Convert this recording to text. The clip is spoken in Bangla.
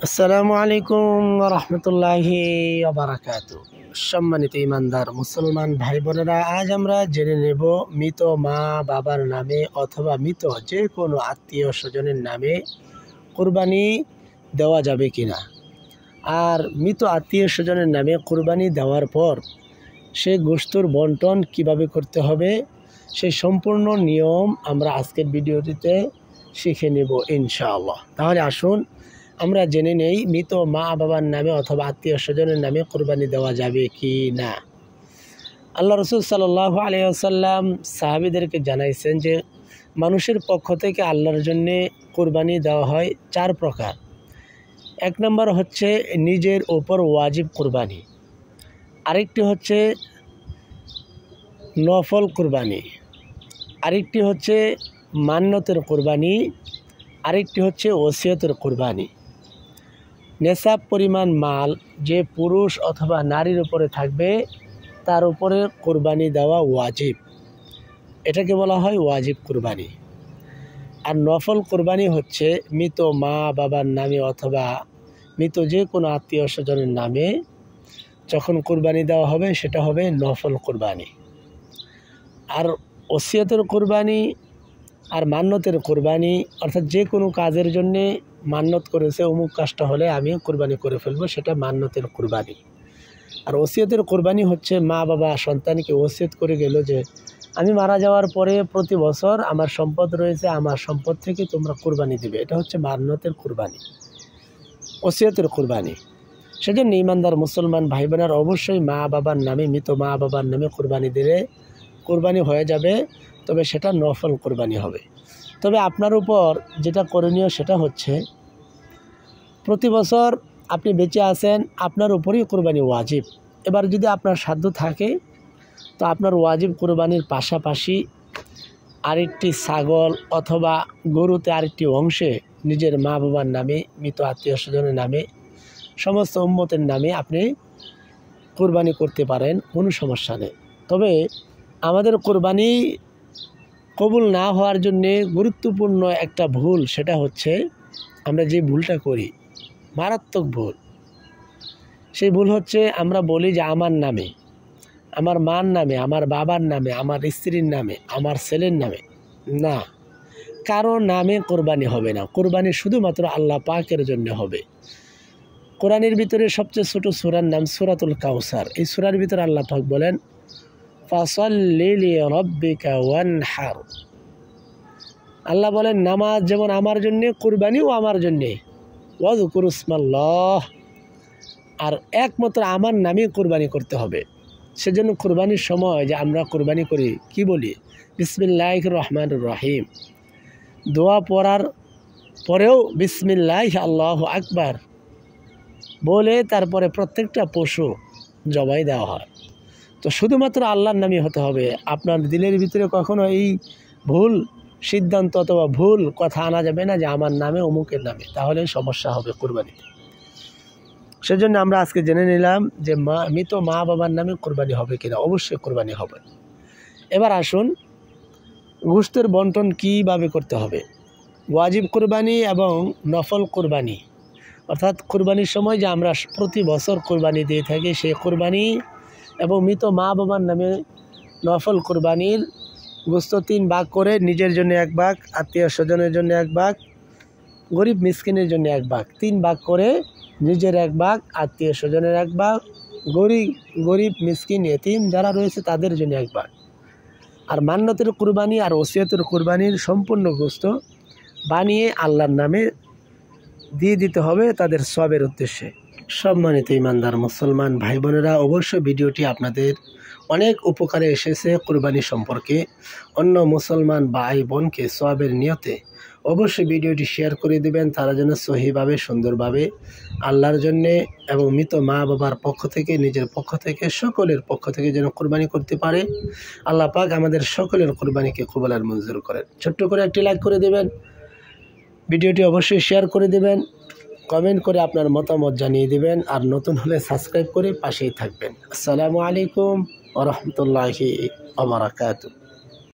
আসসালামু আলাইকুম রহমতুল্লাহি বারাকাতু। সম্মানিত ইমানদার মুসলমান ভাই বোনেরা, আজ আমরা জেনে নেব মৃত মা বাবার নামে অথবা মৃত যে কোনো আত্মীয় স্বজনের নামে কুরবানি দেওয়া যাবে কিনা। আর মৃত আত্মীয় স্বজনের নামে কুরবানি দেওয়ার পর সে গোশতের বন্টন কিভাবে করতে হবে, সেই সম্পূর্ণ নিয়ম আমরা আজকের ভিডিওটিতে শিখে নেব ইনশাআল্লাহ। তাহলে আসুন আমরা জেনে নেই মৃত মা বাবার নামে অথবা আত্মীয় স্বজনের নামে কুরবানি দেওয়া যাবে কি না। আল্লাহ রসুল সাল্লাল্লাহু আলাইহি ওয়াসাল্লাম সাহাবীদেরকে জানাইছেন যে মানুষের পক্ষ থেকে আল্লাহর জন্যে কুরবানি দেওয়া হয় 4 প্রকার। 1 নম্বর হচ্ছে নিজের ওপর ওয়াজিব কুরবানি, আরেকটি হচ্ছে নফল কুরবানি, আরেকটি হচ্ছে মান্নতের কুরবানি, আরেকটি হচ্ছে ওসিয়তের কুরবানি। নেশাব পরিমাণ মাল যে পুরুষ অথবা নারীর উপরে থাকবে তার উপরে কুরবানি দেওয়া ওয়াজিব, এটাকে বলা হয় ওয়াজিব কুরবানি। আর নফল কুরবানি হচ্ছে মৃত মা বাবার নামে অথবা মৃত যে কোনো আত্মীয় স্বজনের নামে যখন কুরবানি দেওয়া হবে সেটা হবে নফল কুরবানি। আর ওসিয়তের কুরবানি আর মান্নতের কুরবানি, অর্থাৎ যে কোনো কাজের জন্যে মান্নত করেছে অমুক কাজটা হলে আমি কুরবানি করে ফেলবো, সেটা মান্নতের কুরবানি। আর ওসিয়তের কুরবানি হচ্ছে মা বাবা সন্তানকে ওসিয়ত করে গেল যে আমি মারা যাওয়ার পরে প্রতি বছর আমার সম্পদ রয়েছে, আমার সম্পদ থেকে তোমরা কুরবানি দেবে, এটা হচ্ছে মান্নতের কুরবানি, ওসিয়তের কুরবানি। সেজন্য ইমানদার মুসলমান ভাই বোনেরা অবশ্যই মা বাবার নামে মৃত মা বাবার নামে কুরবানি দিলে কুরবানি হয়ে যাবে, তবে সেটা নফল কুরবানি হবে। তবে আপনার উপর যেটা করণীয় সেটা হচ্ছে প্রতি বছর আপনি বেঁচে আছেন, আপনার উপরেই কুরবানি ওয়াজিব। এবার যদি আপনার সাধ্য থাকে তো আপনার ওয়াজিব কুরবানির পাশাপাশি আরেকটি ছাগল অথবা গরুতে আরেকটি অংশে নিজের মা বাবার নামে মৃত আত্মীয় স্বজনের নামে সমস্ত উম্মতের নামে আপনি কুরবানি করতে পারেন, কোনো সমস্যা নেই। তবে আমাদের কুরবানি কবুল না হওয়ার জন্যে গুরুত্বপূর্ণ একটা ভুল, সেটা হচ্ছে আমরা যে ভুলটা করি, মারাত্মক ভুল, সেই ভুল হচ্ছে আমরা বলি যে আমার নামে, আমার মার নামে, আমার বাবার নামে, আমার স্ত্রীর নামে, আমার ছেলের নামে। না, কারো নামে কোরবানি হবে না। কোরবানি শুধুমাত্র আল্লাহ পাকের জন্য হবে। কোরআনের ভিতরে সবচেয়ে ছোট সূরার নাম সূরাতুল কাউসার। এই সূরার ভিতরে আল্লাহ পাক বলেন ফাসাল্লি লিরাব্বিকা ওয়ানহার। আল্লাহ বলেন নামাজ যেমন আমার জন্যে, কুরবানিও আমার জন্যে, ওয়াযকুর ইসমাল্লাহ, আর একমাত্র আমার নামে কুরবানি করতে হবে। সেজন্য কুরবানির সময় যে আমরা কুরবানি করি কি বলি? বিসমিল্লাহির রহমানির রহিম। দোয়া পড়ার পরেও বিসমিল্লাহ আল্লাহু আকবার বলে তারপরে প্রত্যেকটা পশু জবাই দেওয়া হয়। তো শুধুমাত্র আল্লাহর নামই হতে হবে। আপনার দিলের ভিতরে কখনো এই ভুল সিদ্ধান্ত অথবা ভুল কথা আনা যাবে না যে আমার নামে অমুকের নামে, তাহলে সমস্যা হবে কুরবানিতে। সেজন্য আমরা আজকে জেনে নিলাম যে মৃত মা বাবার নামে কুরবানি হবে কিনা। অবশ্যই কুরবানি হবে। এবার আসুন গোশতের বন্টন কীভাবে করতে হবে। ওয়াজিব কুরবানি এবং নফল কুরবানি, অর্থাৎ কুরবানির সময় যে আমরা প্রতি বছর কুরবানি দিয়ে থাকি সেই কুরবানি এবং মৃত মা বাবার নামে নফল কুরবানির গোশত 3 ভাগ করে, নিজের জন্য 1 ভাগ, আত্মীয় স্বজনের জন্য 1 ভাগ, গরিব মিসকিনের জন্য 1 ভাগ, 3 ভাগ করে নিজের 1 ভাগ, আত্মীয় স্বজনের 1 ভাগ, গরিব মিসকিন এতিম যারা রয়েছে তাদের জন্য 1 ভাগ। আর মান্নতের কুরবানি আর ওসিয়তের কুরবানির সম্পূর্ণ গোশত বানিয়ে আল্লাহর নামে দিয়ে দিতে হবে তাদের সওয়াবের উদ্দেশ্যে। সম্মানিত ইমানদার মুসলমান ভাই বোনেরা, অবশ্যই ভিডিওটি আপনাদের অনেক উপকারে এসেছে। কুরবানি সম্পর্কে অন্য মুসলমান ভাই বোনকে সওয়াবের নিয়তে অবশ্যই ভিডিওটি শেয়ার করে দেবেন, তারা যেন সহিভাবে সুন্দরভাবে আল্লাহর জন্যে এবং মৃত মা বাবার পক্ষ থেকে, নিজের পক্ষ থেকে, সকলের পক্ষ থেকে যেন কুরবানি করতে পারে। আল্লাহ পাক আমাদের সকলের কুরবানিকে কবুল আর মঞ্জুর করেন। ছোট্ট করে একটি লাইক করে দেবেন, ভিডিওটি অবশ্যই শেয়ার করে দেবেন, কমেন্ট করে আপনার মতামত জানিয়ে দেবেন, আর নতুন হলে সাবস্ক্রাইব করে পাশেই থাকবেন। আসসালামু আলাইকুম ওয়া রাহমাতুল্লাহি ওয়া বারাকাতুহু।